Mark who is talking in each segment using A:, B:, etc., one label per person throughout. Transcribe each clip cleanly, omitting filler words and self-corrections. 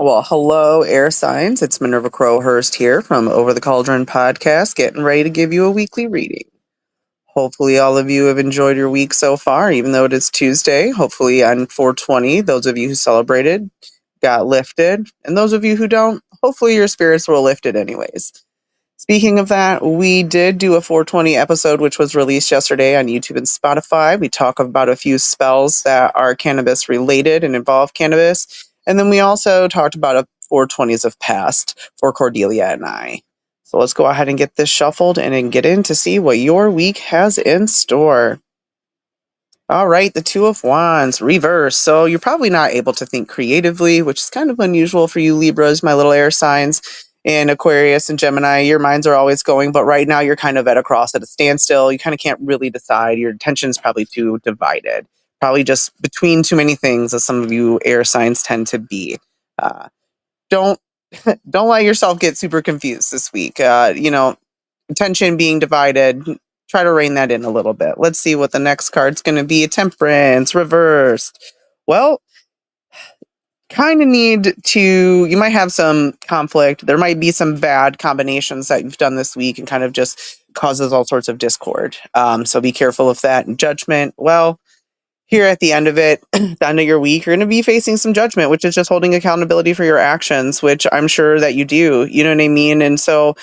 A: Well, hello, air signs. It's Minerva Crowhurst here from Over the Cauldron podcast, getting ready to give you a weekly reading. Hopefully, all of you have enjoyed your week so far, even though it is Tuesday. Hopefully, on 420, those of you who celebrated got lifted, and those of you who don't, hopefully, your spirits were lifted anyways. Speaking of that, we did do a 420 episode, which was released yesterday on YouTube and Spotify. We talk about a few spells that are cannabis related and involve cannabis. And then we also talked about a 420s of past for Cordelia and I. So let's go ahead and get this shuffled and then get in to see what your week has in store. All right, the Two of Wands, reverse. So you're probably not able to think creatively, which is kind of unusual for you Libras, my little air signs. And Aquarius and Gemini, your minds are always going, but right now you're kind of at a cross at a standstill. You kind of can't really decide. Your attention's probably too divided. Probably just between too many things, as some of you air signs tend to be. Don't don't let yourself get super confused this week. Attention being divided, try to rein that in a little bit. Let's see what the next card's going to be. Temperance, reversed. Well, kind of you might have some conflict. There might be some bad combinations that you've done this week and kind of just causes all sorts of discord. So be careful of that. And judgment, well, here at the end of it, the end of your week, you're going to be facing some judgment, which is just holding accountability for your actions, which I'm sure that you do. You know what I mean? And so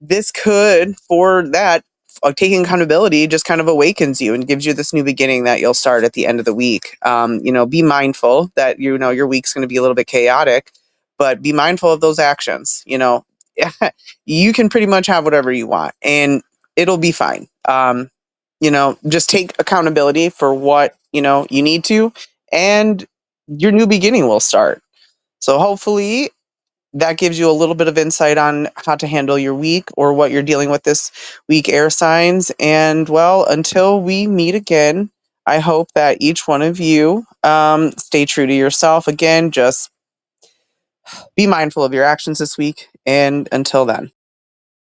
A: this could, for that, taking accountability just kind of awakens you and gives you this new beginning that you'll start at the end of the week. Be mindful that, your week's going to be a little bit chaotic, but be mindful of those actions. You can pretty much have whatever you want and it'll be fine. Just take accountability for what, you need to, and your new beginning will start. So hopefully that gives you a little bit of insight on how to handle your week or what you're dealing with this week, air signs. And well, until we meet again, I hope that each one of you stay true to yourself. Again, just be mindful of your actions this week. And until then.